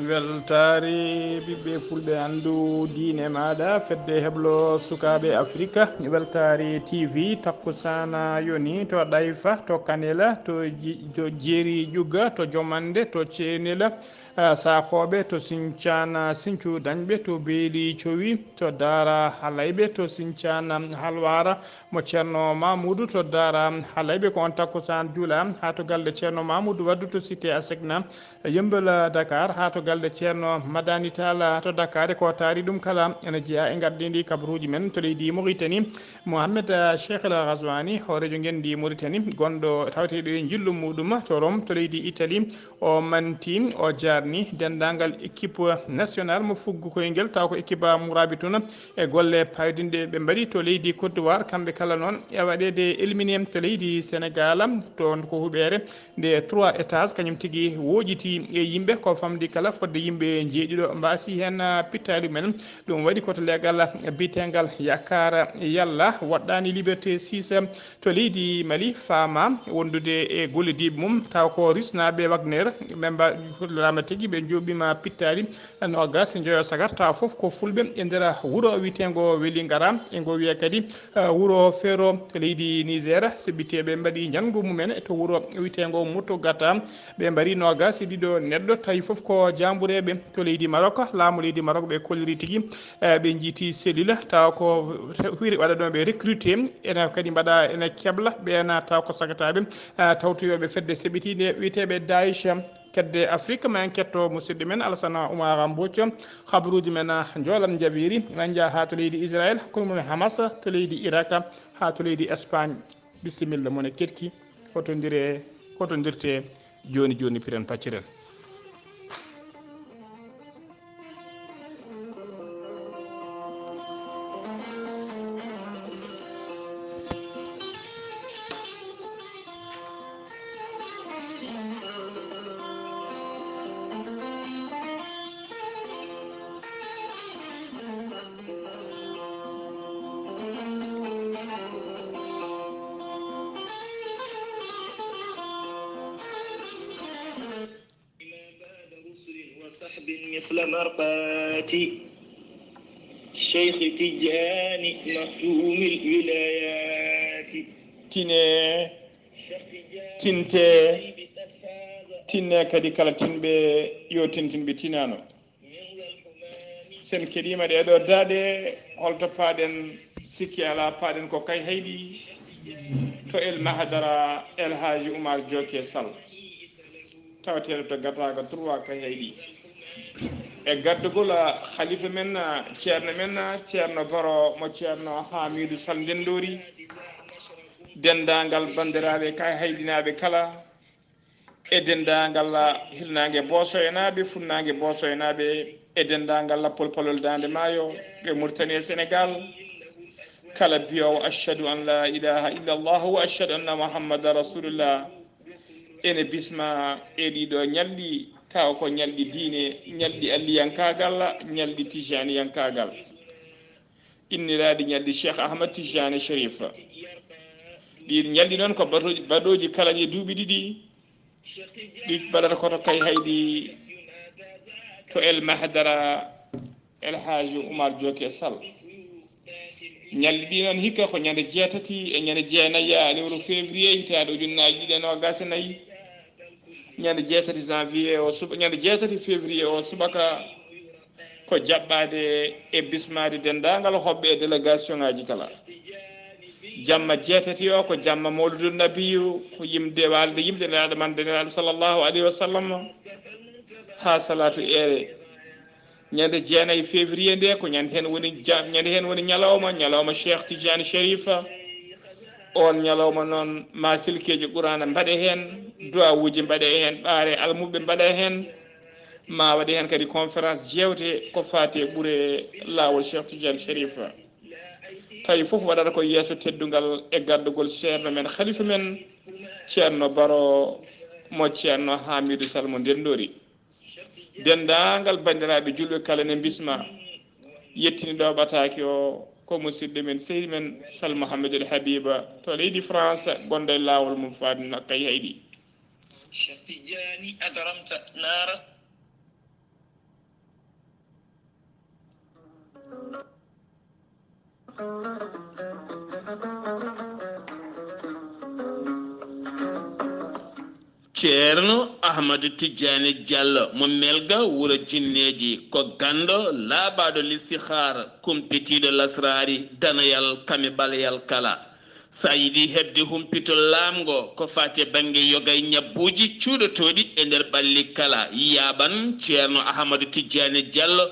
weltaare ɓiɓɓe fulɓe anndu diine maɗa fedde heblo sukaɓe afrique weltaare tv takkusana yoni to ɗayfa to kanela to jeeri ƴugga to jomande to ceenela sakoɓe to sincana sinthiou dañɓe to beeli cowi to dara halayɓe to sincana halwara mo ceerno mamoudou to dara halayɓe ko on takkusan juula ha to galde ceerno mamoudou waddu to cité asegna yembel dakar ha to galde ceerno madani tala to dakar ko taari ɗum kala ene jeeya e gardidi kabaruji men to leydi mauritanie mouhamed cheikh el ghazwani hoorejo gendi mauritanie gonɗo taweteɗo e jillum muɗum to rom to leydi italie o manti o jarni dendagal équipe national mo fuggu koyngel taw ko équipe mourabi tuna e golle paydinde ɓe mbaɗi to leydi côte d'ivoire kamɓe kala noon e waɗede éliminé to leydi sénégal toon ko huuɓere nde 3 étage kañum tigui woƴiti e yimɓe ko famdi kala fodde yimɓe jeeɗiɗo mbasi hen pittali men ɗum waɗi koto leegal bitegal yakkara yallah woɗɗani liberté 6 to leydi mali fama wondude e gollodiɓe mum taw ko risnaɓe wagner ɓe lama tigui ɓe joɓima pittali nogas joyo sagar taw foof ko fulɓe e nder wuuro witego weeli ngara e go wiye kadi wuuro féro to leydi niger seɓɓiteɓe mbaɗi janggo mumen to wuuro witego mutto gata ɓe mbari nogas e ɗiɗo neɗɗo tawi foof ko jambureɓe to leydi maroc laamu leydi maroc ɓe kolliri tigui ɓe jiiti cellule taw ko huuri waɗanoɓe recruté ene kadi mbaɗa ene kebla ɓena taw ko sagataɓe tawtoyoɓe fedde seɓɓitide wiyeteɓe daïch kedde afrique ma en ketto musidɗo men alassana oumar mbocco habaruji men joolam jaɓiri en jaa ha to leydi israël hakkude mum hamas to leydi irak ha to leydi espagne bisimilla mone ketki hotodirte joni joni piren pacciren مثل مرقات شيخ تجاني مخدوم الولايات tinne kadi kala tinɓe yo tintinɓe tinano sen keɗima ɗeɗo daaɗe holto paaɗen sikki ala paaɗen ko kay hayɗi to el mahadara el haji oumar dioke sall tawateɗo to gataga 3 kay hayɗi e gaddugol khalifa men ceerno baro mo ceerno hamidou sall ndendori dendagal bandiraɓe kay hayɗinaɓe kala e dendagal hirnangue bosoyenaɓe funnague bosoyenaɓe e dendagal polpalol dande maayo ɓe mauritanie sénégal kala biyowo ashhadu an la ilaha illallah wa ashhadu anna mouhammadan rasulullah ene bisma e ɗiɗo ñalɗi taw ko ñalɗi diine ñalɗi alliyankagal ñalɗi tijaniyankagal inniraɗi ñalɗi cheikh ahmad tijani sharif ɗi ñalɗi noon ko baɗoji kala e duuɓi ɗiɗi ɗi baɗata koto kay hayɗi to el mahdara el haji oumar dioke sall ñalɗi ɗi noon hikka ko ñande jeetati e ñande jeenayyi lewru février hitaɗo ujunnaji ɗiɗi e nogas e nayyi ñande jeetati janvier o suba ñande jeetati février o subaka ko jaɓɓade e bismade dendagal hoɓɓe e délégation ngaji kala jamma jeetati o ko jamma mawludun nabiyu ko yimde walde yimde nelaɗo man denelaɗo sallllahu alayhi wa sallam ha salatu ere ñande jeenayyi février nde ko ñande hen woni ñalawma cheikh tidiane shérifa on ñalawma noon ma silkeji qurana mbaɗe hen duwawuji mbaɗe hen ɓaare almuɓe mbaɗe hen ma waɗe hen kadi conférence jewte ko fati e ɓuure lawol cheikh tidiane shérifa tawi foof waɗata ko yeeso teddugal e gardugol ceerno men khalifa men ceerno baro mo ceerno hamidou sall mo ndendori dendagal bandiraɓe julɓe kala ne bisma yettini ɗo ɓataki o ko musidɗo men seydi men sall mouhamadou el habiba to leydi france gonɗo e lawol mum faade nakkay hayɗi cheikh tidiani adaramta nara ceerno ahmadou tidiane diallo mo melga wuro jinneji ko gando laabaɗo listihara kumpitiɗo lasrari danayal kame balayal kala sa yiɗi hebde humpito laamgo ko fate banggue yogay ñabbuji cuuɗotoɗi e nder ɓalli kala yaɓan ceerno ahmadou tidiane diallo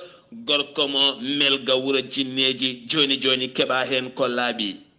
gorko mo melga wuro jinneji joni joni keɓa hen ko laaɓi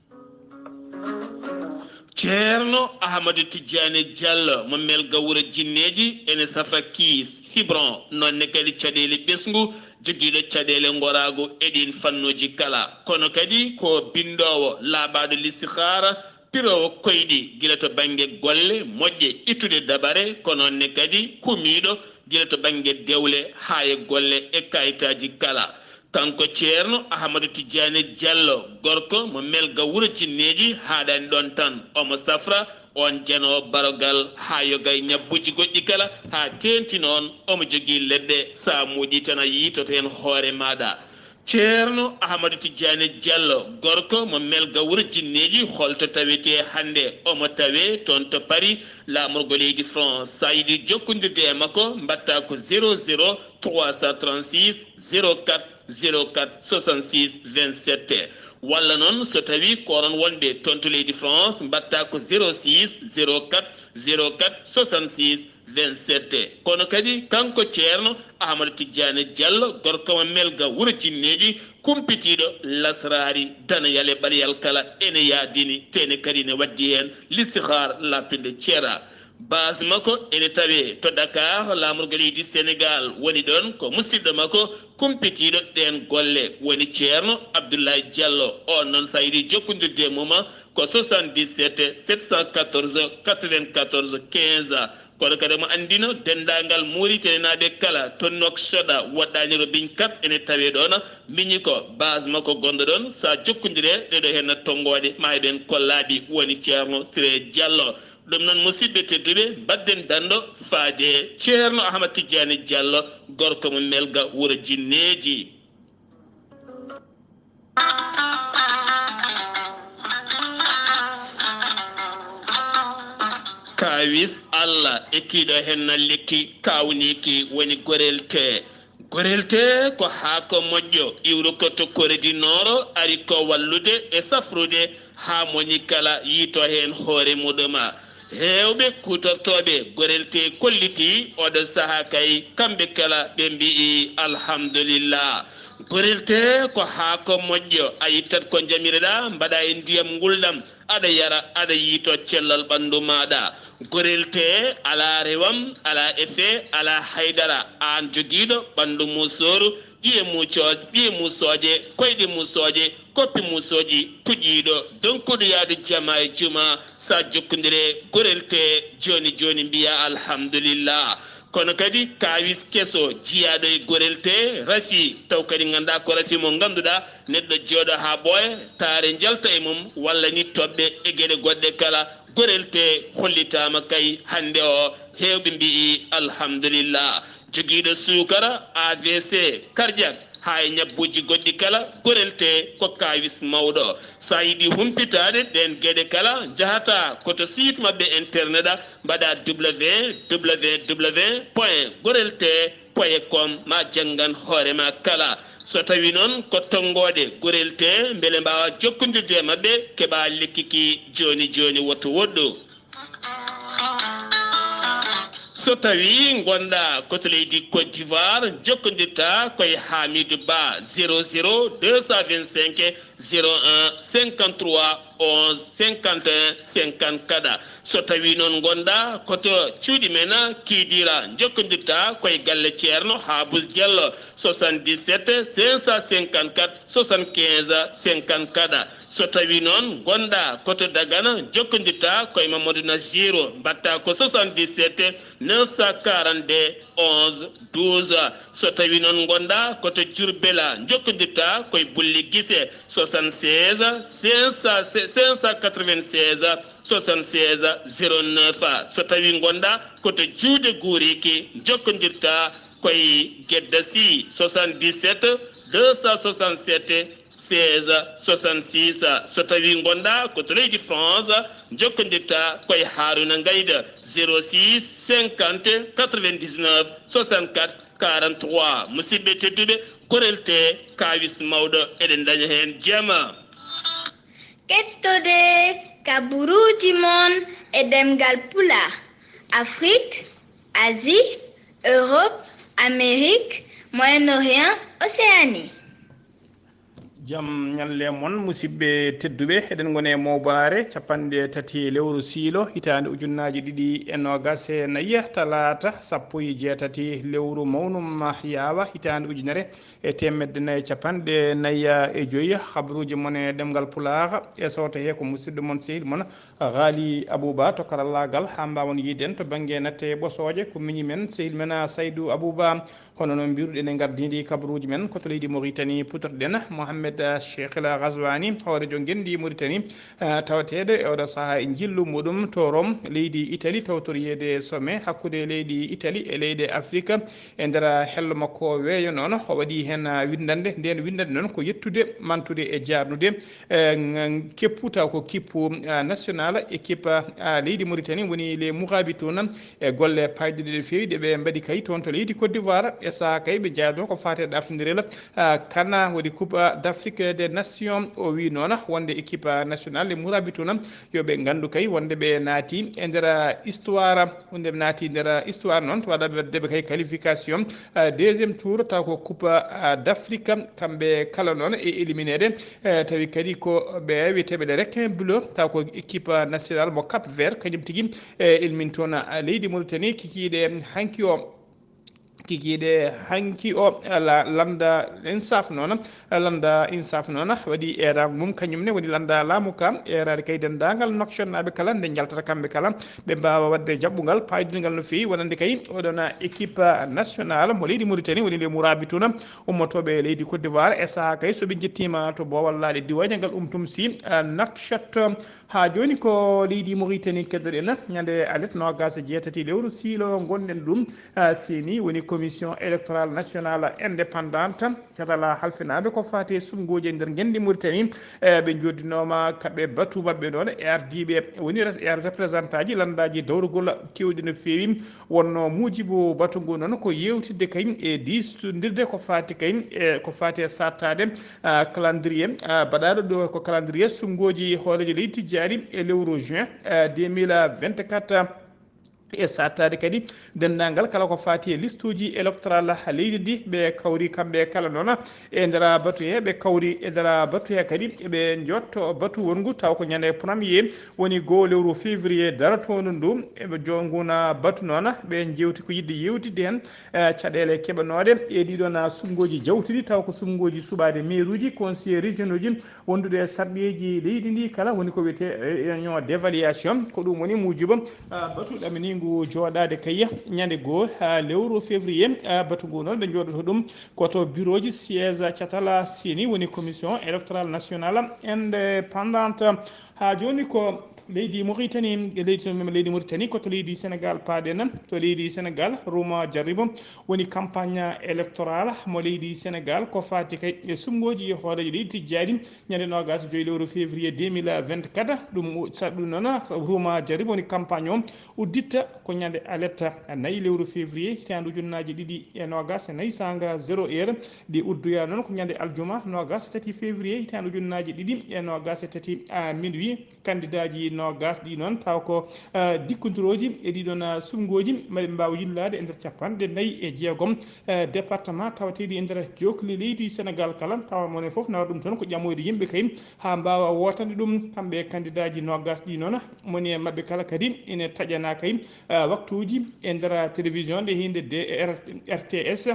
ceerno ahmadou tidiane diallo mo melga wuro jinneji ene safa kiis fibron nonne kadi caɗele ɓesgu joguiɗo caɗele gorago eɗin fannuji kala kono kadi ko bindowo laabaɗo listihara pirowo koyɗi guila to banggue golle moƴƴe ittude dabare ko nonne kadi kumiɗo guila to banggue dewle ha e golle e kayitaji kala kanko ceerno ahmadou tidiane diallo gorko mo melga wuro jinneji haɗani ɗon tan omo safra on janowo barogal ha yogay ñabbuji goɗɗi kala ha tenti noon omo jogui leɗɗe sa muɗi tan a yitoto hen hoore maɗa ceerno ahmadou tidiane diallo gorko mo melga wuro jinneji holto tawete hande omo tawe toon to paris lamorgo leydi france sa yiɗi jokkodirde e makko mbatta ko 00 336 04 04 66 27 walla noon so tawi koron wonde toon to leydi france mbatta ko 06 04 04 66 27 kono kadi kanko ceerno ahmadou tidiane diallo gorko mo melga wuro jinneji kumpitiɗo lasrari danayal e ɓaɗayal kala ene yaadini tene kadi ne waddi hen listihar lappinde ceera base makko ene tawe to dakar lamorgo leydi sénégal woni ɗon ko musidɗo makko kumpitiɗo ɗen golle woni ceerno abdoulaye diallo on noon sa yiɗi jokkodirde muma ko 77 714 94 15 kono kadi mo andino dendagal mauritanie kala to noksoɗa woɗɗaniro biñ 4 ene tawe ɗon miñi ko base makko gonɗo ɗon sa jokkodire ɗeɗo hen tongoɗe ma eɗen kollaɗi woni ceerno siré diallo ɗum noon musidɓe tedduɓe badden dando faade ceerno ahmad tidiane diallo gorko mo melga wuro jinneji kawis allah ekkiɗo hen na lekki kawniki woni gorel te ko haako moƴƴo iwru ko to koredi noro ari ko wallude e safrude ha moñi kala yito hen hoore muɗuma hewɓe kutortoɓe gorel te kolliti oɗo saaha kay kamɓe kala ɓe mbi'i alhamdulillah gorel te ko haako moƴƴo a yittat ko jamireɗa mbaɗa e ndiyam nguldam aɗa yara aɗa yiito cellal ɓandu maɗa gorel te ala rewam ala effet ala haydara an joguiɗo ɓandu musoru ɓiye musoje koyɗe musoje koppi musoji puƴƴiɗo donkuɗo yaadu jama e juma sa jokkodire gorel te joni joni mbiya alhamdulillah kono kadi kawis keso jiyaɗo e gorel te rafi taw kadi ganduɗa ko rafi mo ganduɗa neɗɗo jooɗo ha ɓooya taare jalta e mum walla ni toɓɓe e gueɗe goɗɗe kala gorel te hollitama kay hande o hewɓe mbi'i alhamdulillah joguiɗo sukara avc cardiaque ha e ñabbuji goɗɗi kala gorel te ko kawis mawɗo sa yiɗi humpitade ɗen gueɗe kala jahata koto site mabɓe internet a mbaɗa www.gorelte.com ma janggan hoorema kala so tawi noon ko tonggode gorel te beele mbawa jokkodirde e mabɓe keeɓa lekkiki joni joni woto woɗɗo so tawi gonɗa koto leydi côte d'ivoire jokkodirta koye hamidou ba 00 225 01 53 11 51 54 so tawi noon gonɗa koto cuuɗi men kiidira jokkodirta koye galle ceerno habous diallo 77 554 75 54 so tawi noon gonɗa koto dagana jokkodirta koye mamadou nasiro mbatta ko 77 942 11 12 so tawi noon gonɗa koto jurbela jokkodirta koye bulli guise 76 596 76 09 so tawi gonɗa koto juude guuriki jokkodirta koye gedda si 77 267 16 66 so tawi gonɗa koto leydi France jokkodirta koye Haruna Gaïda 06 50 99 64 43 musidɓe tedduɓe korelte kawis mawɗo eɗen daña hen jama kettode kaburuji mon e ɗemngal pulaar Afrique, Asie, Europe, Amérique, Moyen-Orient, Océanie. jam ñalle mon musidɓe tedduɓe eɗen gone mawbaare capanɗe tati lewru siilo hitande ujunnaji ɗiɗi e nogas e nayyi talata sappo e jeetati lewru mawnum yaawa hitande ujunere e temedde nayyi capanɗe nayya e joyyi habaruji mon e ɗemgal pulaar e sawta he ko musidɗo mon sehil mon Ghalii Abuu Bah to karallagal ha mbawon yiiden to banggue natte ɓosoje ko miñi men sehil men Saydou Abou Bah hono noon mbiruɗen e gardiɗi kabaruji men koto leydi Mauritanie putorɗen Mohamed Cheikh El Ghazouani hawrejo gendi Mauritanie tawateɗo e oɗo saaha e jillu muɗum to Rome leydi Italie tawtoriyede sommet hakkude leydi Italie e leydi Afrique e nder hello makko weeyo noon o waɗi hen windande nden windande noon ko yettude mantude e jarnude keppu taw ko kippu national équipe leydi Mauritanie woni les mourabitouna e golle payɗuɗe ɗe fewi ɗeɓe mbaɗi kay toon to leydi Côte d'Ivoire e saaha kay ɓe jaado ko fate ɗafnodirel kana waɗi coupe d'Afrique des nations o wi noon wonde équipe nationale les mourabitouna yoɓe gandu kay wonde ɓe naati e nder histoire wonde ɓe naati nder histoire noon to waɗa waddeɓe kay qualification deuxiéme tour taw ko coupe d'Afrique kamɓe kala noon e éliminede tawi kadi ko ɓe witeɓe les requins bleus taw ko équipe nationale mo Cap Vert kañum tigui ilmin toon leydi Mauritanie kikiɗe hanki o landa insaf noon waɗi era mum kañumne woni landa laamu ka erade kay dendagal noctionnaɓe kala nde jaltata kamɓe kala ɓe mbawa wadde jaɓɓugal paydugal no fewi wonande kay oɗon équipe nationale mo leydi Mauritanie woni le mourabitouna ummotoɓe leydi Côte d'Ivoire e saaha kay soɓe jettima to bowallaɗe diwaji ngal tum si nakchat ha joni ko leydi Mauritanie keddoɗen ñande alet nogas jeetati lewru siilo gonɗen ɗum seni woni commission électorale nationale indépendante katala halfinaɓe ko fati sungoji e nder gendi Mauritanie ɓe joddinoma kaɓe batu mabɓe ɗon e ardiɓe woni représentant ji landaji dawrugol kewɗi no fewi wonno mujibu batu ngu noon ko yewtidde kay e distindirde ko fati kay ko fati e sattade calendrier baɗaɗo ɗo ko calendrier sungoji hoorejo leydi tijjari e lewru juin 2024 e sattade kadi dendagal kala ko fati e liste uji électoral leydi ndi ɓe kawri kamɓe kala noon e nder batu he ɓe kawri e nder batu he kadi ɓe jotto batu wongu taw ko ñande premier woni goo lewru février daratono ndu eɓe jonguna batu noon ɓe jewti ko yidde yewtidde hen caɗele keɓanode e ɗiɗon sungoji jawtuɗi taw ko sungoji suɓade maire uji conseiller régional uji wondude e sarɗeji leydi ndi kala woni ko wiyete réunion d' évaluation ko ɗum woni mujiba batu ɗamini joɗade kay ñande goo ha lewru février batu ngu noon ɓe joɗoto ɗum koto bureau ji siège catala seni woni commission électorale nationale indépendante ha joni ko leydi Mauritanie leydi Mauritanie koto leydi Sénégal paaɗen to leydi Sénégal Ruma jarribo woni campagne électorale mo leydi Sénégal ko fati kay e sungoji hoorejo leydi tijjadi ñande nogas joyi lewru février 2024 ɗum saɗum noon Ruma jarribo woni campagne o udditta ko ñande aletta nayyi lewru février hitande ujunnaji ɗiɗi e nogas nayyi sanga 0 heure ɗi uddoya noon ko ñande aljuma nogas tati février hitande ujunnaji ɗiɗi e nogas tati minuit candidat ji nogas ɗi noon taw ko dikkodiroji e ɗiɗon sungoji maɗe mbawa yillade e nder capanɗe nayyi e jeegom département tawateɗi e nder jokli leydi Sénégal kala tawa mone foof nawa ɗum toon ko ƴamoyde yimɓe kay ha mbawa wotande ɗum kamɓe candidat ji nogas ɗi noon moni e mabɓe kala kadi ine taƴana kay waktuji e nder télévision nde hinde RTS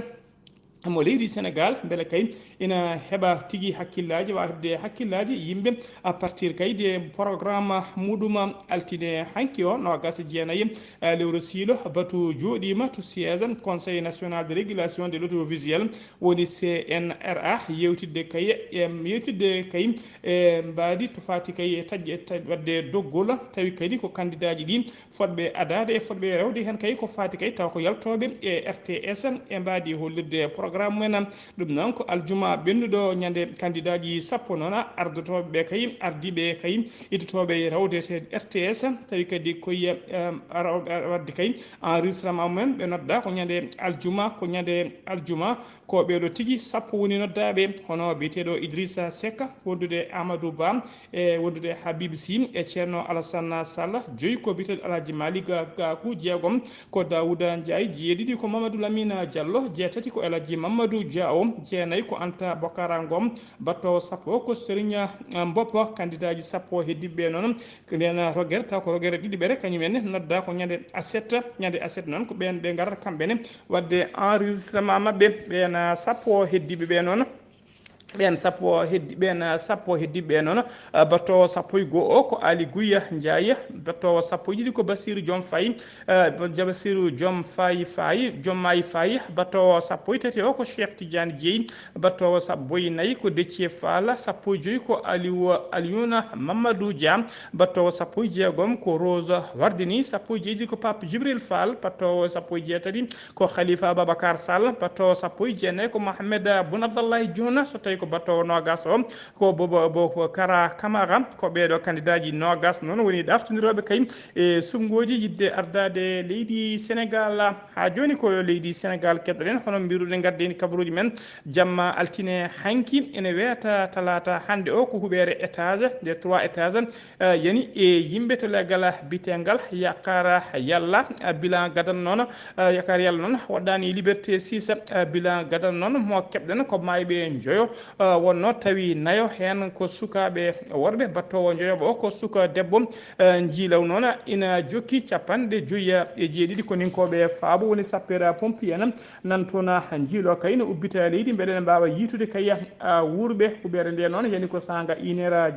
mo leydi Sénégal beele kay ina heɓa tigui hakkillaji wawa hebde hakkillaji yimɓe à partir kay de programme muɗum altine hanki o nogas jeenayyi lewru siilo batu joɗima to siège conseil national de régulation de l'audiovisuel woni CNRA yewtidde kay e mbadi to fati kay taƴƴe wadde doggol tawi kadi ko candidat ji ɗi fodɓe adade e fodɓe rewde hen kay ko fati kay taw ko yaltoɓe e RTS e mbadi hollirde programme men ɗum noon ko aljuma ɓennuɗo ñande candidat ji sappo noon ardotoɓe ɓe kay ardiɓe kay iddotoɓe rawdete RTS tawi kadi koye wadde kay enregistrement mumen ɓe nodda ko ñande aljuma ko ɓeɗo tigui sappo woni noddaɓe hono biyeteɗo Idrissa Seck wondude Amadou Ba e wondude Habib Sy e ceerno Alassane Sall joyi ko biyeteɗo Alhaji Malick Gakou jeegom ko Daouda Ndiaye jeeɗiɗi ko Mamadou Lamine Diallo jeetati ko Elhaji Mamadou Dia o jeenayyi ko Anta Bokara Ngom battowo sappo ko Serigne Mboppa candidat ji sappo heddiɓe noon nden rogere taw ko rogere ɗiɗi ɓere kañumenne nodda ko ñande aset noon ko ɓen ɓe garata kamɓene wadde enregistrement mabɓe ɓen sappo heddiɓe ɓe noon ɓen sappo heddiɓe noon battowo sappo e goho o ko Ali Gouya Ndiaye battowo sappo e ɗiɗi ko Bassirou Diom Faye Jommayi Faye battowo sappo e tati o ko Cheikh Tidiane Dieye battowo sappo e nayyi ko Déthié Fall sappo e joyyi ko Aliouna Mamadou Dia battowo sappo e jeegom ko Rose Wardini sappo e jeeɗiɗi ko Pape Djibril Fall battowo sappo e jeetati ko Khalifa Babacar Sall battowo sappo e jeenayyi ko Mohamed Boun Abdallahi Dionne so tawi ko battowo nogas o ko Bobo Kara Camara ko ɓeɗo candidat ji nogas noon woni ɗaftodiroɓe kay e sumgoji yidde ardade leydi Sénégal ha joni ko leydi Sénégal keɗɗoɗen hono mbiruɗen gaddeni kabaruji men jamma altine hanki ene wiyata talata hande o ko huɓere étage des 3 étages yani e yimɓe to leggal bitengal yakara yalla bilan gadan noon yakara yalla noon waɗɗani liberté 6 bilan gadan noon mo keɓɗen ko mayɓe joyo wonno tawi nayo hen ko sukaɓe worɓe battowo joyoɓo o ko suka debbo jiilaw noon ina jokki capanɗe joyyi e jeeɗiɗi ko ninkoɓe faabo woni sapeur pompier en nan toon jiilo kay no ubbita leydi mbeɗen mbawa yitude kay wuurɓe huɓere nde noon yani ko sanga 1 heure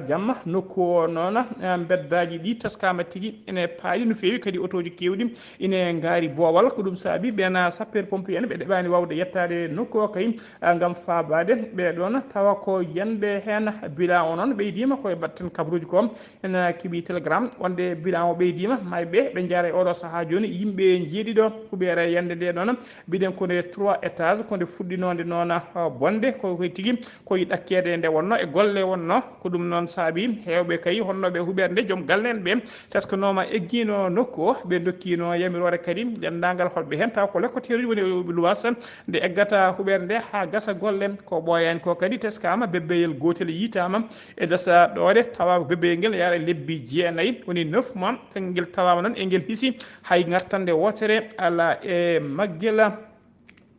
jamma nokku o noon beddaji ɗi teskama tigui ene paaɗi no fewi kadi auto ji kewɗi ine gaari boowal ko ɗum saabi ɓen sapeur pompier en ɓe ɗeɓani wawde yettade nokku o kay gam faabade ɓeɗon tawa ko yanɓe hen bilan o noon ɓeydima koye batten kabaruji ko ene keeɓi télégramme wonde bilan o ɓeydima mayɓe ɓe jaara e oɗo saaha joni yimɓe jeeɗiɗo huɓere yande nde ɗon mbiɗen kode 3 étages konde fuɗɗinode noon bonde koye tigui koye ɗakkede nde wonno e golle wonno ko ɗum noon saabi hewɓe kay honnoɓe huɓere nde joom galle en ɓe teskanoma eggino nokku o ɓe dokkino yamirore kadi dendagal holɓe hen taw ko lekkoteruji woni luwas nde eggata huɓere nde ha gasa golle ko ɓooyani ko kadi teskama bebbeyel gotel yitama e dasa ɗore tawa bebbeyel ngel yaara lebbi jeenayyi woni 9 mois tangel tawama noon e ngel hiisi hay gartande wotere ala e maggel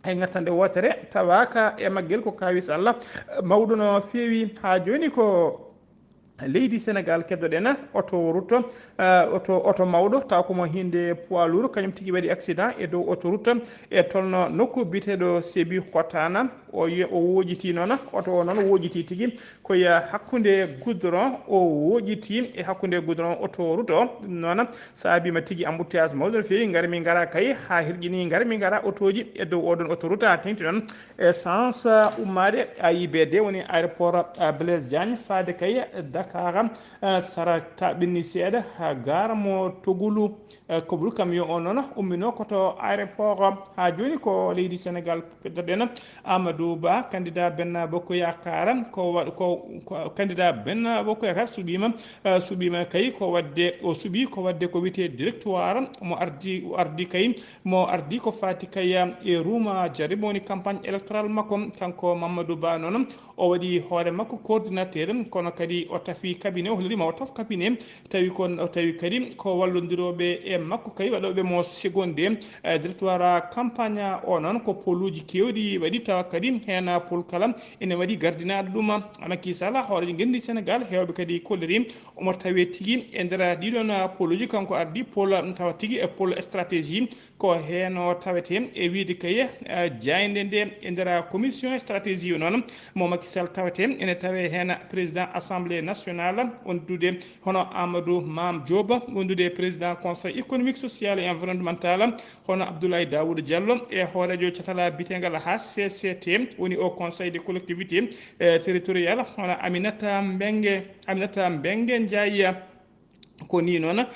hay gartande wotere tawaka e maggel ko kawis Allah mawɗo no fewi ha joni ko leydi Sénégal keddoɗen auto mawɗo taw komo hinde poids lourd kañum tigui waɗi accident e dow autoroute e tolno nokku biteɗo Sébi Hotana o woƴiti noon auto o noon woƴiti tigui koye hakkude goudron o woƴiti e hakkude goudron autoroute o ɗum noon saabima tigui embouteillage mawɗo no fewi garmi gara kay ha hirƴini garmi gara auto ji e dow oɗon autoroute ha tengti noon essence ummade AIBD woni aéroport Blaise Diagne faade kay Dakar sara taɓinni seeɗa ha gara mo Togulu Koblu camion o noon ummino koto aéroport ha joni ko leydi Sénégal peddoɗen Amadou Ba candidat Benno Bokk Yakar ko candidat Benno Bokk Yakar suɓima kay ko wadde o suuɓi ko wadde ko wiyete directoire mo ardi kay mo ardi ko fati kay e Rouma Diary mo woni campagne électoral makko kanko Mamadou Ba noon o waɗi hoore makko coordinateur kono kadi o tafi cabinet o hollirima o taf cabinet tawi kadi ko wallodiroɓe e makko kay waɗoɓe mo seconde directoire campagne o noon ko poluji kewɗi waɗi tawa kadi hen pol kala ene waɗi gardinade ɗum Macky Sall hoorejo gendi Sénégal hewɓe kadi kolliri omo tawe tigui e nder ɗiɗon poluji kanko ardi pol tawa tigui e pol stratégie ko hen o tawete e wiide kay jayde nde e nder commission stratégie noon mo Macky Sall tawete ene tawe hen président assemblée nationale wondude hono Amadou Mame Diop wondude président conseil économique social et environnemental hono Abdoulaye Daouda Diallo e hoorejo catala bitegal HCCT woni au conseil des collectivités territoriales hono Aminata Mbengue Ndiaye ko ni noon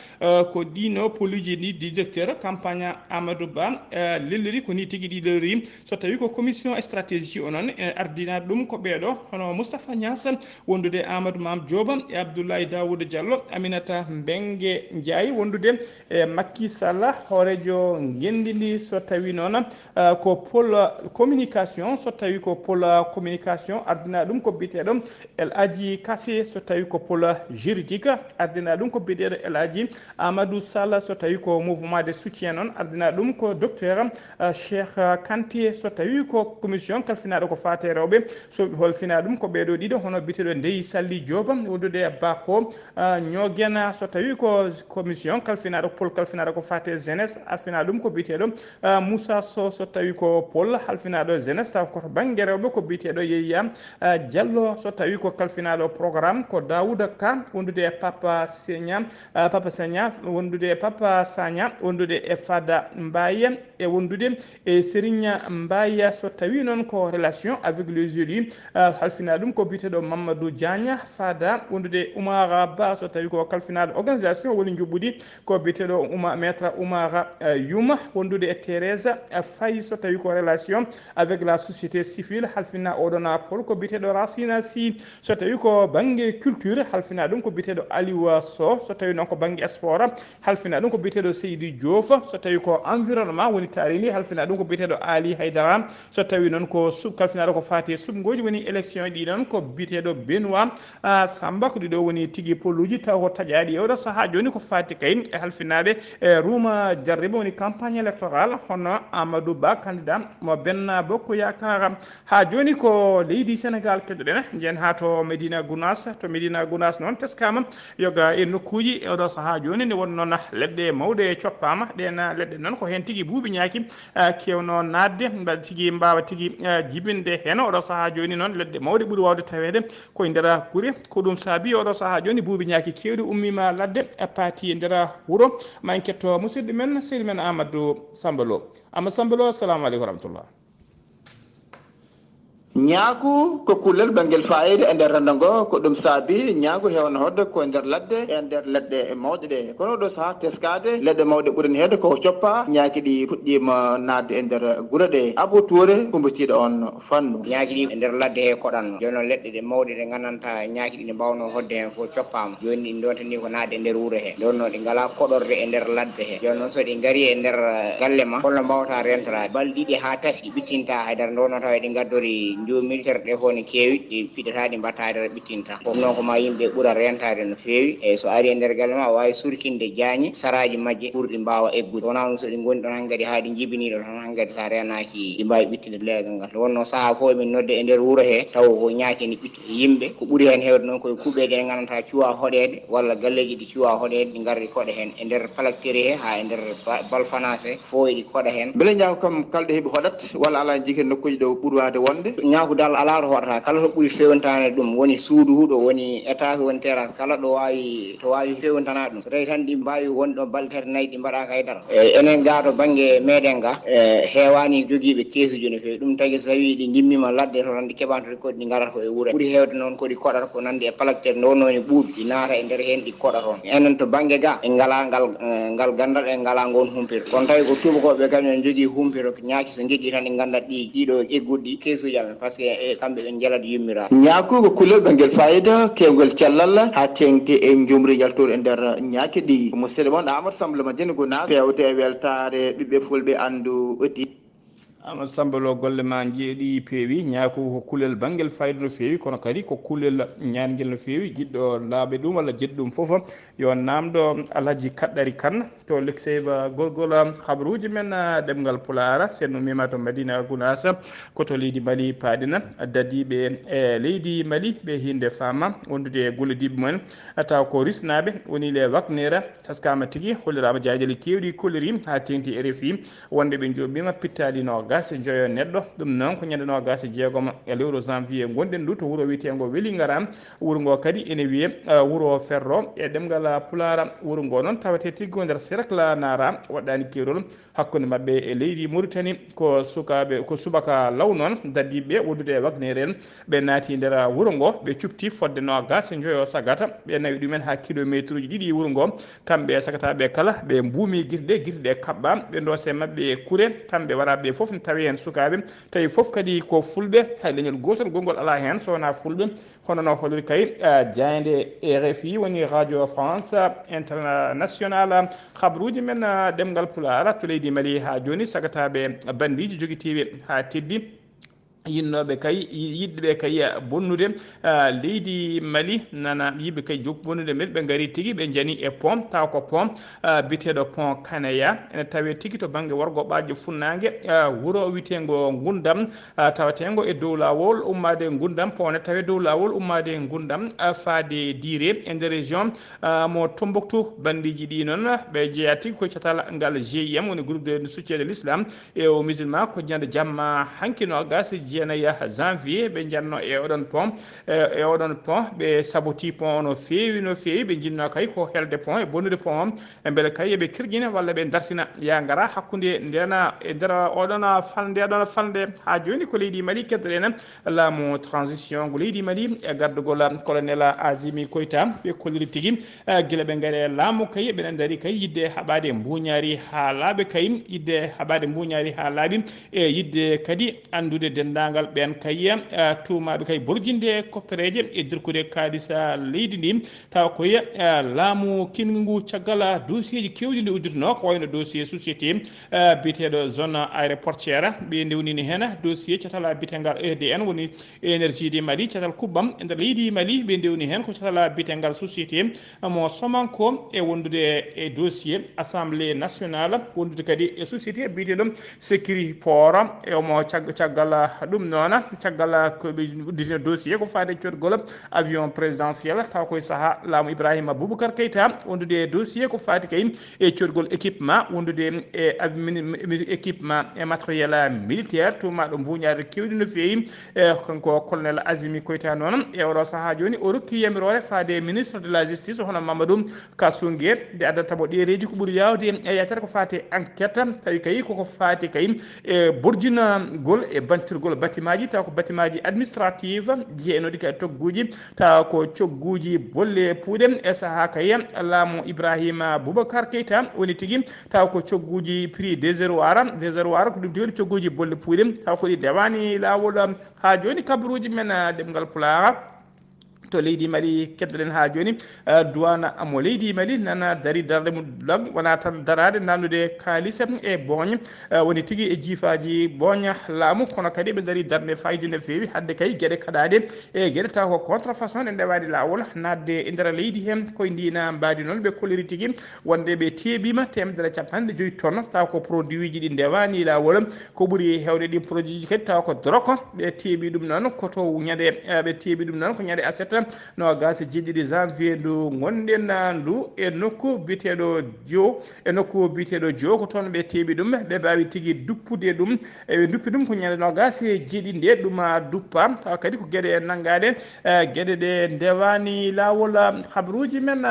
ko ɗino poluji ni directeur campagne Amadou Ba lelliri ko ni tigui ɗiɗori so tawi ko commission stratégie o noon ardina ɗum ko ɓeeɗo hono Moustapha Niass wondude Amadou Mame Dioba e Abdoulaye Daouda Diallo Aminata Mbengue Ndiaye wondude e Macky Sall hoorejo gendidi so tawi noon ko pôle communication so tawi ko pôle communication ardina ɗum ko biteɗo El Hadji Kassé so tawi ko pôle juridique ardina ɗum ko biɗeɗo El Hadji Amadou Sall so tawi ko mouvement de soutien noon ardina ɗum ko docteur Cheikh Kanté so tawi ko commission kalfinaɗo ko fate rewɓe so holfina ɗum ko ɓeeɗo ɗiɗo hono biteɗo Ndeyi Salli Dioba wondude Bako ñoguena so tawi ko commission kalfinaɗo pôle kalfinaɗo ko fate jeunesse alfina ɗum ko biteɗo Moussa Sow so tawi ko pôle halfinaɗo jeunesse taw koto banggue rewɓe ko biteɗo Yeyya Diallo so tawi ko kalfinaɗo programme ko Daouda Ka wondude Papa Sagna wondude Papa Sagna wondude e Fada Mbaye e wondude e Serigne Mbaye so tawi noon ko relation avec les élus halfina ɗum ko biteɗo Mamadou Diagne Fada wondude Oumara Ba so tawi ko kalfinaɗo organisation woni juɓɓudi ko biteɗo maître Oumara Youma wondude e Thérèse Faye so tawi ko relation avec la société civile halfina oɗon pôle ko biteɗo Racine Sy so tawi ko banggue culture halfina ɗum ko biteɗo Aliou Sow so tawi noon ko banggue sport halfina ɗum ko biteɗo Seydou Diouf so tawi ko environnement woni tarini halfina ɗum ko biteɗo Ali Haydara so tawi noon ko kalfinaɗo ko fati subgoji woni élection ɗi noon ko biteɗo Benoît Samba ko ɗiɗo woni tigui polluji taw ko taƴaɗi e oɗo saaha joni ko fati kay e halfinaɓe e Rouma Diarriba woni campagne électorale hono Amadou Ba candidat mo Benna Bokk Yakar ha joni ko leydi Sénégal keɗoɗen jen ha to Medina Gounass noon teskama yoga e nokkuji e oɗo saaha joni nde won noon leɗɗe mawɗe coppama ɗen leɗɗe noon ko hen tigui buuɓi ñaaki kewno nadde mbaɗa tigui mbawa tigui jibinde hen oɗo saaha joni noon leɗɗe mawɗe ɓuuri wawde tawede koye nder guure ko ɗum saabi oɗo saaha joni buuɓi ñaaki kewɗi ummima ladde paati e nder wuuro ma en ketto musidɗo men seydi men Amadou Samba Lo assalamu aleykum wa rahmatullah. ñaagu ko kullel ɓangel fayida e nder renda ngo ko ɗum saabi ñaagu hewno hodde ko nder ladde e nder leɗɗe mawɗe ɗe kono ɗo saaha teskade leɗɗe mawɗe ɓuurani hedde koko coppa ñaaki ɗi puɗɗima nadde e nder guure ɗe Abou Touré kumbitiɗo on fannu ñaaki ɗi e nder ladde he koɗanno joni noon leɗɗe ɗe mawɗe ɗe gandanta ñaaki ɗi ɗe mbawno hodde hen fof coppama joni ɗi dontani ko nadde e nder wuuro he ɗon noon ɗi ngala koɗorde e nder ladde he joni noon so ɗi gaari e nder galle ma holno mbawata rentorade balɗe ɗiɗi ha tati ɗi ɓittinta haydara ndo noon tawa ɗi gaddori jomiri terɗe fof ne keewi ɗi fiɗata ɗi mbatta haydara ɓittinta ɗum noon ko ma yimɓe ɓuura rentade no feewi eyyi so ari e nder galle ma wawi surkinde jaañi saraji majje pour ɗi mbawa eggude wona ɗum so ɗi goni ɗon hankkadi ha ɗi jibiniɗo tan hankkadi sa renaki ɗi mbawi ɓittinde leegal ngal wonno saaha fof emin nodde e nder wuuro he taw ko ñaaki ne ɓitti yimɓe ko ɓuuri hen hewde noon koye kuuɓeje ɗe gandanta cuwa hoɗede walla galleji ɗi cuwa hoɗede ɗi gardi koɗa hen e nder palactérie he ha e nder balfanacé fo eɗi koɗa hen beele ñaago kam kalɗo heeɓi hoɗat walla ala jii hen nokkuji ɗo ɓuuri wade wonde ñaago dal ala to hoɗata kala to ɓuuri fewnitane ɗum woni suudu huɗo woni étage woni terrasse kala ɗo wawi fewnitana ɗum so tawi tan ɗi mbawi wonɗo balɗe tati nayyi ɗi mbaɗaka haydara enen ga to banggue meɗen ga heewani joguiɓe keesuji no fewi ɗum tagui so tawi ɗi gimmima ladde to tan ɗi keɓanta koɗi ɗi garata koye wuuro ɓuuri hewde noon koɗi koɗata ko nandi e palactere nde wonnoni ɓuuɓi ɗi naata e nder hen ɗi koɗa toon enen to banggue ga en ngala ngal gandal en ngala ngon humpito kono tawi ko tubakoɓe kañum jogui humpito ñaaki so gueƴƴi tan ɗi gandat ɗiɗo egguɗi ɗi keesuji amen par ce que kamɓe ɓe jeelat yummiraɓe ñaaku ko kullel ɓangel fayida kewgol cellal ha tengti e jumri yaltour e nder ñaaki ɗi musidɗo moon Amadou Samba Lo Madina Gounass fewte e weltare ɓiɓɓe fulɓe andu odi Amadou Samba Lo golle ma jeeɗi peewi ñaako ko kulel bangel fayda no feewi kono kadi ko kulel ñaangel no feewi jiɗɗo laaɓe ɗum walla jiɗɗo ɗum fof yo namɗo Alhaji Kaɗɗari Kane to lekseyba gorgol habaruji men ɗemngal pulaar seeno mima to Madina Gounass koto leydi Mali paaɗina dadiɓe e leydi Mali ɓe hinde fama wondude e gollodiɓe mumen taw ko risnaɓe woni le waknera taskama tigui hollirama jajali kewɗi kolliri ha tengti RFI wonde ɓe joɓima pittaɗi noga nogas e joyo neɗɗo ɗum noon ko ñande nogas e jeegom e lewru janvier gonɗen ndu to wuuro wiyetengo Welingara wuuro ngo kadi ene wiye wuuro ferro e ɗemgal pulaar wuuro ngo noon tawete tiggo nder cercle nara waɗɗani keerol hakkude mabɓe e leydi Mauritanie ko sukaɓe ko subaka law noon dadiɓe wondude e wagnere en ɓe naati nder wuuro ngo ɓe cupti fodde nogas e joyo sagata ɓe nawi ɗumen ha kilométre uji ɗiɗi wuuro ngo kamɓe sagataɓe kala ɓe mbumi guirɗe ɗe kaɓɓa ɓe dose mabɓe kuure kamɓe waraɓe foof ne tawi hen sukaɓe tawi foof kadi ko fulɓe hay leñol gotol gongol ala hen sowona fulɓe hono no holiri kay jayde RFI woni radio France international habaruji men ɗemgal pulaar to leydi Mali ha joni sagataɓe bandiji joguitiɓe ha teddi yinnoɓe kay yiɗɓe kay bonnude leydi Mali nana yiɓe kay jog bonnude men ɓe gari tigui ɓe jani e pont taw ko pont biteɗo pont Kanaya ene tawe tigui to banggue worgo ɓaƴƴo funnague wuuro witego Gundam tawatengo e dow lawol ummade Gundam pont ne tawe dow lawol ummade Gundam faade Diré e nder région mo Tombouctou bandiji ɗi noon ɓe jeeya tigui koye catal ngal GIM woni groupe de soutien de l'islam et aux musulmans ko ñande jamma hankino gas jeenaya janvier ɓe janno e oɗon pont ɓe saboti pont no fewi ɓe jinno kay ko helde pont e bonnude pont o beele kay eɓe kirƴina walla ɓe dartina ya gara hakkude ndena e nder oɗon falde ha joni ko leydi Mali keddoɗen laamu transition go leydi Mali e gardugol colonel Azimi Koïta ɓe kolliri tigui guila ɓe gaari e laamu kay ɓeɗen daari kay yidde haɓade mbuñari ha laaɓe kay yidde haɓade mbuñari ha laaɓi e yidde kadi andude dendagal ɓen kay tumaɓe kay borjinde koppereje e dirkude kalisa leydi ndi taw koye laamu kingu ngu caggal dossier ji kewɗi ndi udditano ko wayno dossier société biteɗo zone aéroportiére ɓe ndewnini hen dossier catal bitegal EDN woni énergie di Mali catal kubbam e nder leydi Mali ɓe ndewni hen ko catal bitegal société mo somanko e wondude e dossier assemblée nationale wondude kadi e société biteɗo sécuriport e omo caggal ɗum noon caggal koɓe udditino dossier ko fade cotgol avion présidentiel taw koye saaha laamu Ibrahima Boubacar Keïta wondude dossier ko fati kay e cotgol équipement wondude e équipement e matériel militaire tumaɗo mbuñade kewɗi no fewi kanko colonel Azimi Koïta noon e oɗo saaha joni o rokki yamirore fade ministre de la justice hono Mamadou Kassungue nde addata mo ɗereji ko ɓuuri yawde e yacere ko fati enquête tawi kay koko fati kay e borjinagol e bantirgol batimaji taw ko batimaji administrative jeenodi kay togguji taw ko cogguji bolle puuɗe e saaha kay laamu Ibrahima Boubacar Keïta woni tigui taw ko cogguji prix déserroir ko ɗum tewni cogguji bolle puuɗe taw ko ɗi dewani lawol ha joni kabaruji men ɗemgal pulaar to leydi Mali keddoɗen ha joni douane mo leydi Mali nana dari darde mum lag wona tan darade nannude kalisa e boña woni tigui e jiifaji boña laamu kono kadi ɓe daari darde fayida no fewi hadde kay gueɗe kaɗade e gueɗe taw ko contrefaçon ɗe ndewadi lawol nadde e nder leydi hen koye ndina mbadi noon ɓe kolliri tigui wonde ɓe teeɓima temedere capanɗe joyyi tonnes taw ko produit ji ɗi ndewani lawol ko ɓuuri hewde ɗi produit ji kadi taw ko drogue ɓe teeɓi ɗum noon koto ñande ɓe teeɓi ɗum noon ko ñande aset no gas jeɗɗiɗi janvier ndu gonɗen ndu e nokku biteɗo jo ko toon ɓe teeɓi ɗum ɓe mbawi tigui duppude ɗum eɓe duppi ɗum ko ñande no gas jeeɗiɗi nde ɗum duppa taw kadi ko gueɗe naggade gueɗe ɗe ndewani lawol habaruji men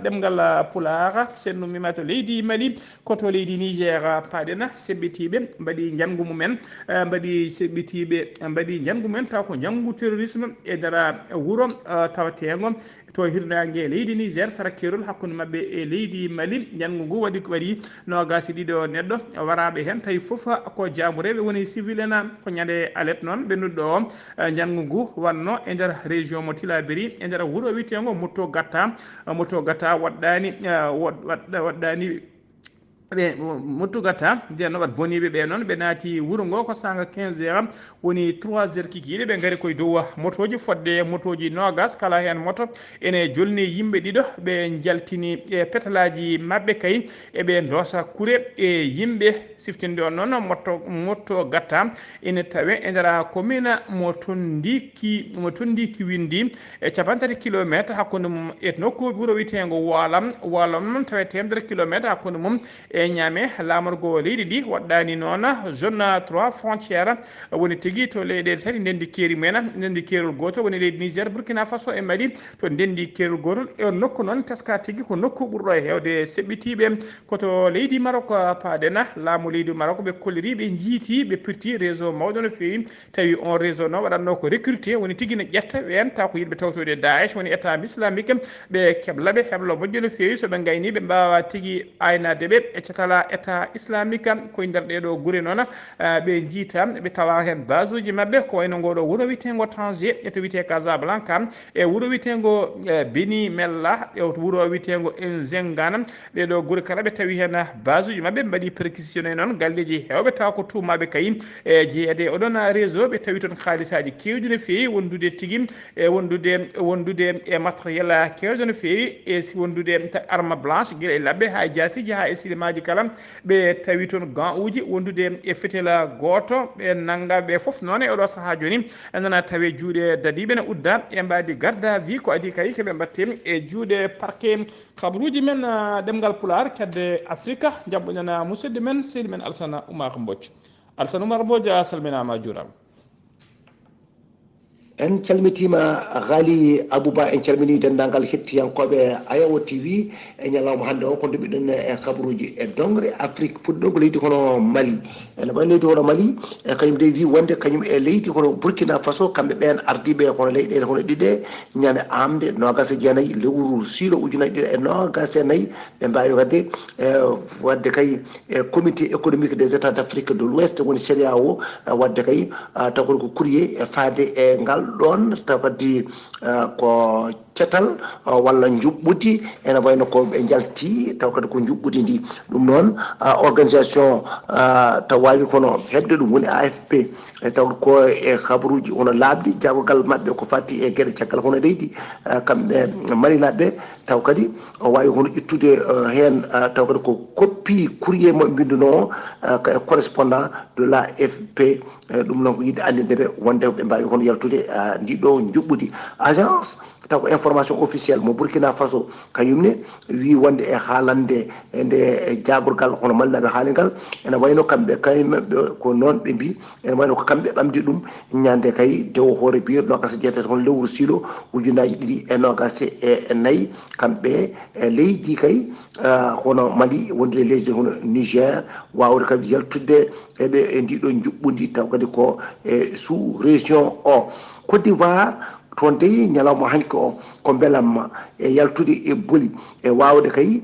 ɗemgal pulaar senno mima to leydi Mali koto leydi Niger paɗena seɓɓitiɓe mbaɗi jangu mumen mbaɗi seɓɓitiɓe mbaɗi jangu mumen taw ko jangu terrorisme e nder wuuro tawatego to hirnangue leydi Niger sara kerol hakkude mabɓe e leydi Mali jangu ngu waɗi nogas ɗiɗo neɗɗo waraɓe hen tawi foof ko jamureɓe woni civil en ko ñande alet noon ɓennuɗo o jangu ngu wanno e nder région mo Tilaberi e nder wuuro witego motto gatta waɗɗani ɓe mottugata nden no wat boniɓe ɓe noon ɓe naati wuuro ngo ko sanga 15 heures woni 3 heures kikiɗe ɓe gaari koye dow motoji fodde motoji nogas kala hen moto ene jolni yimɓe ɗiɗo ɓe jaltini e pétalaji mabɓe kay eɓe doosa kuure e yimɓe siftinde on noon motto gatta ene tawe e nder commune mo tondiki windi e 30 kilométre hakkude mum e nokku wuuro witego walam noon tawe temedere kilométre hakkude mum e e ñaame laamorgo leydi ndi waɗɗani noon zone 3 frontiére woni tigui to leyɗele tati ndendi keeri mumen ndendi keerol gotol woni leydi Niger Burkina Faso e Mali to ndendi keerol gotol e nokku noon teska tigui ko nokku ɓurɗo e hewde seɓɓitiɓe koto leydi Maroc paadena laamu leydi Maroc ɓe kolliri ɓe jiiti ɓe pirti réseau mawɗo no fewi tawi on réseau noon waɗatno ko recruté woni tigui ne ƴetta ɓen taw ko yiɗɓe tawtoyde Daesh woni état islamique ɓe keblaɓe heblo moƴƴo no fewi soɓe gayni ɓe mbawa tigui aynade ɓe e catala état islamique koye nder ɗeɗo guure noon ɓe jiita ɓe tawa hen base uji mabɓe ko wayno ngoɗo wuuro wiyetego Tanger e to wiyete Casablanca e wuuro wiyetego Beni Mella e wuuro wiyetego Zengan ɗeɗo guure kala ɓe tawi hen base uji mabɓe mbaɗi perquisitionné noon galleji hewɓe tawa ko tumaɓe kayi e jeeyede oɗon réseau ɓe tawi toon haalisaji kewɗi no fewi wondude tigui e wondude e matériel kewɗo no fewi e wondude arme blanche guila e labbe ha jasiji ha e silimaji kala ɓe tawi toon gant uji wondude e fetela goto ɓe nangga ɓe foof noon e oɗo saaha joni nana tawe juuɗe dadiɓe ne udda e mbadi garde à vue ko adi kay keɓe mbatte e juuɗe parquet kabaruji men ɗemgal pulaar kedde afrique jabɓoñana musidɗo men seydi men Alassane Oumar Mbodj. Alassane Oumar Mbodj a salminama juurama. en calmitima Ghalii Abuu Bah en calmini dendagal hettiyankoɓe Ayawo TV e ñalawma hande o ko ndeɓiɗen e kabaruji e dongre Afrique puɗɗo ko leydi hono Mali ene wayi leydi hono Mali e kañum de wi wonde kañum e leydi hono Burkina Faso kamɓe ɓen ardiɓe hono leyɗele hono ɗiɗe ñande amde nogas e jeenayyi lewru siilo ujunaje ɗiɗi e nogas e nayyi ɓe mbawi wadde kay comité économique des états d' Afrique de l'Ouest woni CEDEAO wadde kay taw ko courrier e faade e ngal ɗon taw kadi ko cetal walla juɓɓudi ene wayno ko ɓe jalti taw kadi ko juɓɓudi ndi ɗum noon organisation taw wawi kono hebde ɗum woni AFP taw ko e habaruji hono laaɓɗi jagogal mabɓe ko fatti e gueɗe caggal hono leydi kamɓe marilaɓe taw kadi o wawi hono ƴettude hen taw kadi ko copie courrier mo binduno correspondant de l'AFP ɗum noon ko yidde andideɓe wonde ɓe mbawi hono yaltude ndiɗo juɓɓudi agence taw ko information officielle mo Burkina Faso kañumne wi wonde e haalande nde jagorgal hono mallaɓe haalingal ene wayno kamɓe kañumɓe ko noon ɓe mbi ene wayno ko kamɓe ɓamdi ɗum ñande kay dewo hoore biir nogas jeetati hono lewru siilo ujunaji ɗiɗi e nogas e nayyi kamɓe e leydi kay hono Mali wonde leydi hono Niger wawde kadi yaltudde eɓe e ndiɗo juɓɓudi taw kadi ko e sous région o Côte d'Ivoire toon de ñalawma hanki o ko beelamma e yaltude e boli e wawde kay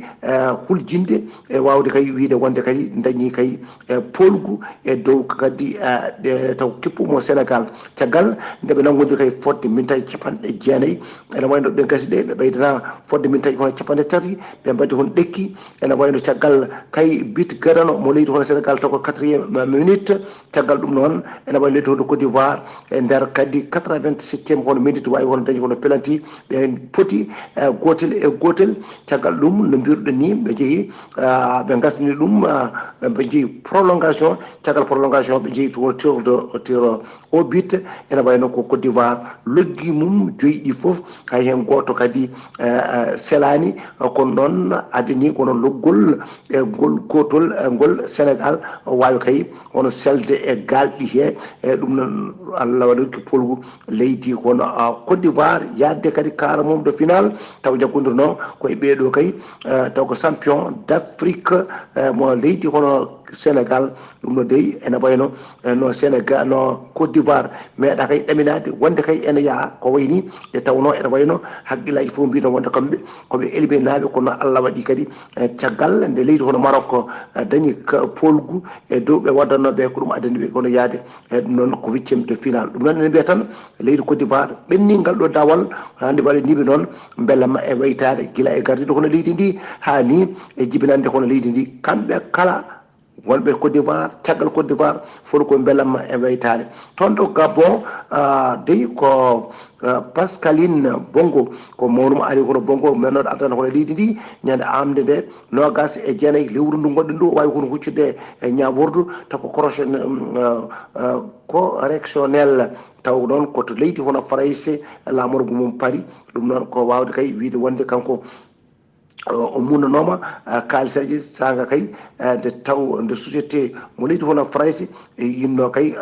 huljinde e wawde kay wiide wonde kay dañi kay polgu e dow kadi taw kippumo Sénégal caggal ndeɓe nanggodi kay fodde mintaji capanɗe jeenayyi ene wayno ɓe gasi ɗe ɓe ɓeydana fodde mintaji hono capanɗe tati ɓe mbaddi hono ɗekki ene wayno caggal kay bit gadano mo leydi hono Sénégal taw ko 4e minute caggal ɗum noon ene wayi leydi hono Côte d'Ivoire e nder kadi 87e hono minute wawi hono dañi hono pelanti ɓe poti gotel e gotel caggal ɗum no mbiruɗen ni ɓe jeehi ɓe gasni ɗum ɓe jeehi prolongation caggal prolongation ɓe jeehi to tir au but ene wayno ko Côte d'Ivoire loggi mum joyi ɗi foof hay hen goto kadi selani kono noon adani kono loggol e ngol gotol ngol Sénégal wawi kay hono selde e galɗi he e ɗum noon Allah waɗi polgu leydi kono Côte d'Ivoire yadde kadi kaara mum de final taw jaggodirno koye ɓeeɗo kay taw ko champion d' Afrique mo leydi hono Sénégal ɗum no dey ene wayno no Sénégal no Côte d'Ivoire meeɗa kay ɗaminade wonde kay ene yaaha ko wayni e tawno ene wayno haqqillaji fof mbino wonde kamɓe koɓe éliminaɓe kono Allah waɗi kadi caggal nde leydi hono Maroc dañi polgu e dow ɓe waddannoɓe ko ɗum addani ɓe kono yaade e ɗum noon ko 8e de final ɗum noon ene mbiya tan leydi Côte d'Ivoire ɓenni ngal ɗo dawal hande waɗaniɓe noon beelama e waytade guila e gardiɗo hono leydi ndi ha ni e jibinande hono leydi ndi kamɓe kala wonɓe Côte d'Ivoire caggal Côte d'Ivoire fof ko beelamma e waytade toon ɗo Gabon dey ko Pascaline Bongo ko mawnumo ari hono Bongo mennoɗo ardana hono leydi ndi ñande amde nde nogas e jeenayyi lewru ndu gonɗen ndu wawi kono huccude e ñabordu taw ko correctionnel taw noon koto leydi hono Farais lamorgo mum paari ɗum noon ko wawde kay wiide wonde kanko o munnanoma kaalisaji saga kay de taw nde société mo leydi hono France yinno kay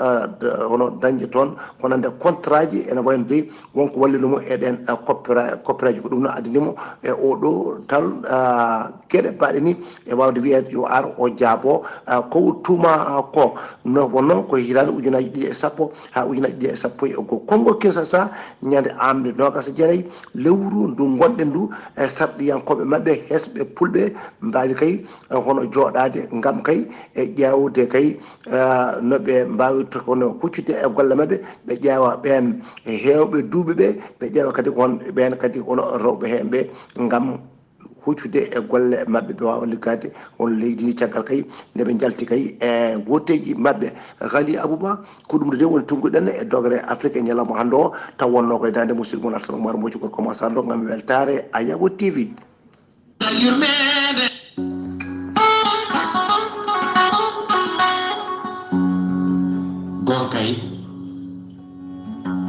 hono dañde toon honande contrat ji ene wayno dey wonko wallinomo eɗen coopéra ji ko ɗum no addinimo e oɗo tal gueɗe mbaɗe ni e wawde wiyede yo ar o jaabo ko tuma ko no wonno ko hitande ujunaji ɗiɗi e sappo ha ujunaji ɗiɗi e sappo e go konngol Kinshasa ñande amde nogas e jeenayyi lewru ndu gonɗen ndu e sarɗiyankoɓe mabɓe hesɓe pulɓe mbawi kay hono joɗade gam kay e ƴewde kay noɓe mbawi hono huccude e golle mabɓe ɓe ƴeewa ɓen hewɓe duuɓi ɓe ƴeewa kadi on ɓen kadi hono rewɓe hen ɓe gam huccude e golle mabɓe ɓe wawa liggade on leydi ni caggal kay ndeɓe jalti kay e wotteji mabɓe Ghalii Abuu Bah ko ɗum de woni tungguɗen e dogre Afrique e ñalawma hande o taw wonno koye dande musidɗo moon Alpha Oumar Mbodji ko commence ando gam weltare a Yabo TV gonkay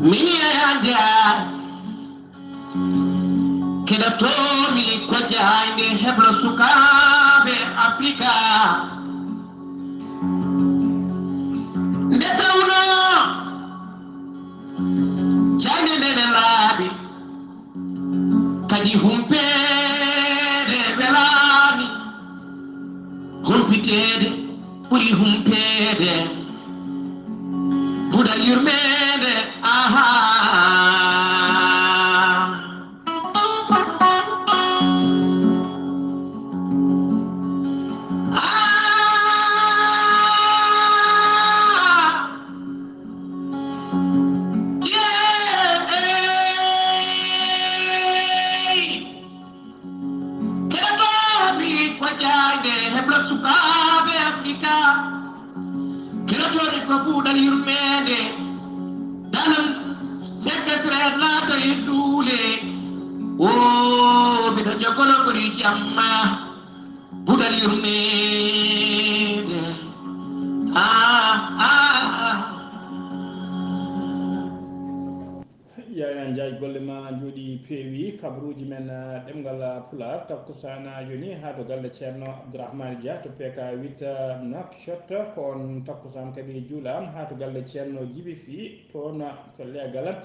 mini ayanja keɗatomi ko jahayde heblo sukaɓe Afrika nde tawno jande ndene laaɓi kadi humpede welami humpitede ɓuuri humpede buɗal yurmede sukaɓe Afrika keɗotode ko puuɗal yurmede dalam sekesre naata e duule o mbiɗo jogolo ɓori jamma puuɗal yurmede Yaya Ndiaye golle ma jooɗi peewi kabaruji men ɗemngal pulaar takkusana joni ha to galle ceerno Abdourahmane Dia to PK 8 Nouakchott ko on takkusan kadi juula ha to galle ceerno Djiby Sy toon to leegal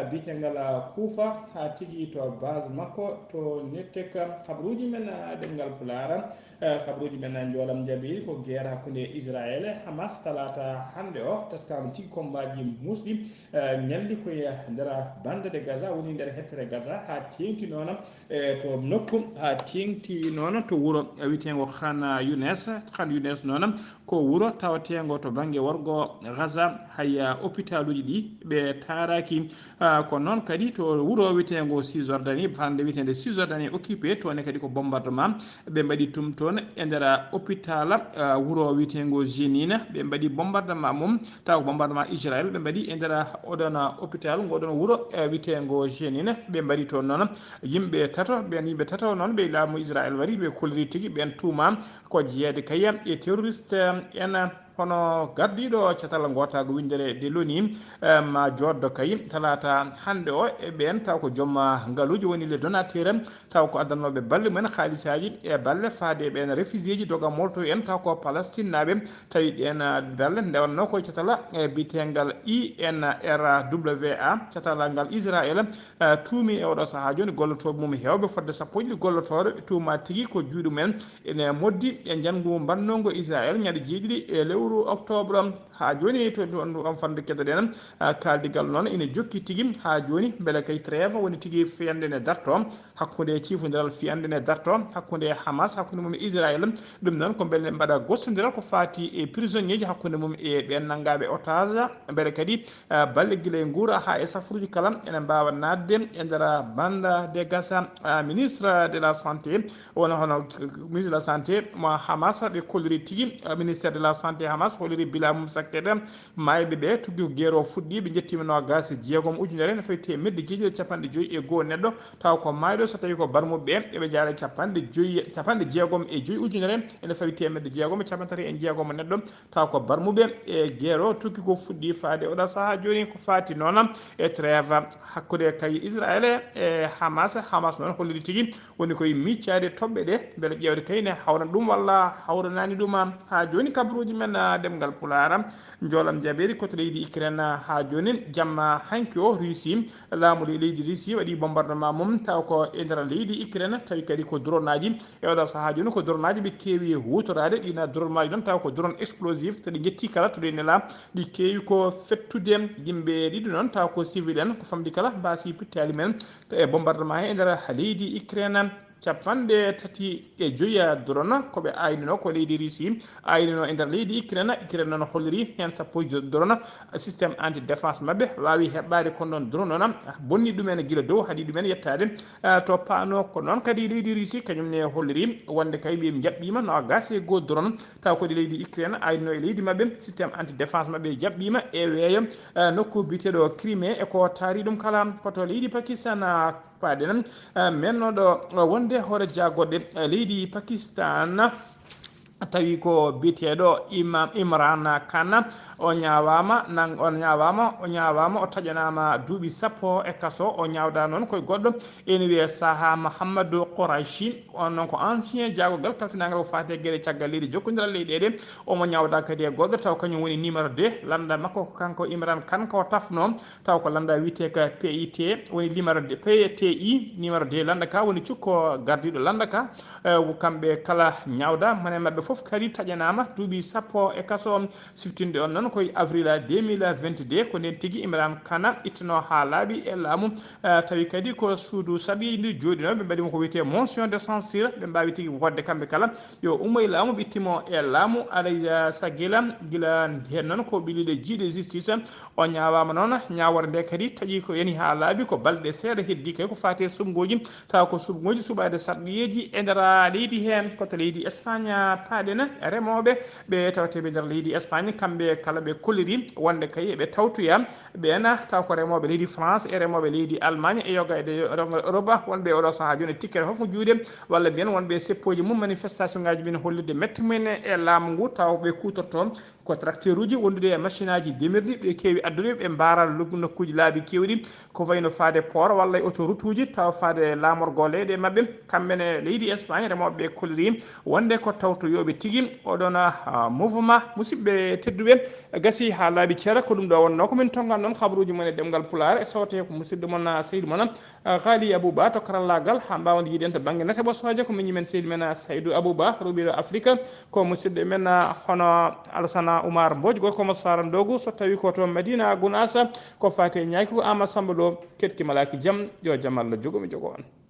bitengal Kuufa ha tigui to base makko to nettek kabaruji men ɗemngal pulaar kabaruji men joolam jaaɓi ko guerre hakkude Israël Hamas talata hande o teskama tigui combaji musɗi ñalli koye nder bande de Gaza woni nder hettere Gaza ha tengti noon to nokku ha tengti noon to wuuro witego Khan Younes noon ko wuuro tawatego to banggue worgo Gaza hay hôpital uji ɗi ɓe taraki ko noon kadi to wuuro witego Cisjordanie bande witede Cisjordanie occupé toon kadi ko bombardement ɓe mbaɗi tum toon e nder hôpital wuuro witego Jénine ɓe mbaɗi bombardement mum taw ko bombardement Israël ɓe mbaɗi e nder oɗon hôpital ngoɗon wuuro witego Jénine ɓe mbaɗi toon noon yimɓe tato ɓen yimɓe tato noon ɓe laamu Israël wari ɓe kolliri tigui ɓen tuuma ko jeeyede kay e terroriste en hono gardiɗo catal gotago windere de l'ONU ma joddo kay talata hande o e ɓen taw ko jooma ngaaluji woni les donateurs taw ko addannoɓe balle mumen haalisaji e balle faade ɓen réfugié ji doga molto en taw ko Palestine naɓe tawi ɗen balle ndewanno koye catala bitengal INRWA catal ngal Israël tuumi e oɗo saaha joni gollotoɓe mum hewɓe fodde sappo ɗiɗi gollotoɗo ɓe tuuma tigui ko juuɗe mumen ene moddi e janggu bannogo Israël ñande jeeɗiɗi e lewru octobre ha joni to on fande keddoɗen kaldigal noon ina jokki tigui ha joni beele kay trêve woni tigui fiyande ne darto hakkude cifodiral fiyande ne darto hakkude Hamas hakkude mum e Israël ɗum noon ko beele mbaɗa gostodiral ko fati e prisonnier ji hakkude mum e ɓen nanggaɓe otage beele kadi balle guila e guura ha e safruji kala ene mbawa nadde e nder bande de Gaza ministre de la santé wona hono ministre de la santé mo Hamas ɓe kolliri tigui ministére de la santé Hamas holliri bila mum sak sekkere mayɓe ɓe tuggi ko guerre fuɗɗi ɓe jettima nogas jeegom ujunere ne fawi temedde jeeɗiɗi capanɗe joyyi e goho neɗɗo taw ko mayɗo so tawi ko barmuɓe eɓe jaara capanɗe jeegom e joyyi ujunere ene fawi temedde jeegom e capantati e jeegom neɗɗo taw ko barmuɓe e guerre o tuggi ko fuɗɗi faade oɗo saaha joni ko fati noon e trêve hakkude kay Israël e Hamas noon holliri tigui woni koye miccade toɓɓe ɗe beele ƴewde kayne hawran ɗum walla hawranani ɗum ha joni kabaruji men ɗemgal Pulaar joolam jaɓeri koto leydi Ukraine ha joni jamma hanki o Russie laamu leydi Russie waɗi bombardement mum taw ko e nder leydi Ukraine tawi kadi ko drone aji e oɗo saaha joni ko drone aji ɓe keewi hutorade ɗina drone maji noon taw ko drone explosif to ɗi jetti kala to ɗi nela ɗi keewi ko fettude yimɓe ɗiɗi noon taw ko civil en ko famdi kala mbasi pittali men e bombardement he e nder leydi Ukraine capanɗe tati e joyya drone koɓe aynino ko leydi Russie aynino e nder leydi Ukraine noon holliri hen sappoji drone systéme anti défense mabɓe wawi heɓɓade kono noon drone noon bonni ɗumen guila dow haɗi ɗumen yettade to paano ko noon kadi leydi Russie kañumne holliri wonde kay ɓe jaɓɓima no gas e goho drone taw kodi leydi Ukraine aynino e leydi mabɓe systéme anti défense mabɓe jaɓɓima e weeyo nokku biteɗo Crimée e ko taari ɗum kala koto leydi Pakistan paade nan mennoɗo wonde hoore jagoɗɗe leydi Pakistan tawi ko biteɗo Imran Khan o ñawama o taƴanama duuɓi sappo e kaso o ñawda noon koye goɗɗo ene wiye Saha Mahamadou Kouraichi on noon ko ancien jagogal kaltinagal ko fate gueɗe caggal leydi jokkodiral leyɗele omo ñawda kadi e goɗɗo taw kañum woni numéro 2 landa makko ko kanko Imran Khan ko tafno taw ko landa wiyete ko PIT woni numéro PTI numéro 2 landa ka woni cukko gardiɗo landa ka kamɓe kala ñawda mone mabɓe foof kadi taƴanama duuɓi sappo e kaso siftinde on noon koye avril 2022 ko nden tigui Imran Khan ittano ha laaɓi e laamu tawi kadi ko suudu saɓidi joɗino ɓe mbaɗimo ko wiyete motion de censure ɓe mbawi tigui wodde kamɓe kala yo ummo e laamu ɓe ittimo e laamu alay saguila guila hen noon ko ɓilliɗe jiiɗe justice o ñawama noon ñawore nde kadi taaƴi ko yani ha laaɓi ko balɗe seeɗa heddi kay ko fate sumgoji taw ko sumgoji suɓade sarɗiyeji e nder leydi hen koto leydi Espagne paaɗena remoɓe ɓe tawteɓe nder leydi Espagne kamɓe kala ɓe kolliri wonde kay ɓe tawtoya ɓena taw ko remoɓe leydi France e remoɓe leydi Allemagne e yogade Europe wonɓe oɗo saaha joni tikkere foof mo juuɗe walla mbiyen wonɓe seppoji mum manifestation ngaji min hollirde metti mumen e laamu ngu taw ɓe kutorto ko tracteur uji wondude e machine aji demirɗi ɓe keewi addude ɓe mbara nokkuji laabi kewɗi ko wayno fade port walla e autoroute uji taw fade lamorgo leyɗe mabɓe kamɓene leydi Espagne remoɓe ɓe kolliri wonde ko tawtoyoɓe tigui oɗon mouvement musidɓe tedduɓe gasi ha laaɓi ceera ko ɗum ɗo wonno komin tongan noon habaruji mon e ɗemgal Pulaar e sawte ko musidɗo moon Seydou moon Ghalii Abuu Bah to karallagal ha mbawde yiiden to banggue nete ɓossoje ko miñi men seydi men Seydou Abou Bah ruɓiɗo Afrique ko musidɗo men hono Alassane Oumar Mbodj gorko mo Sara Ndogu so tawi ko to Madina Gounass ko fate ñaaki ko Ama Samba Lo kettimalaki jaam yo jaam Allah jogomi jogo on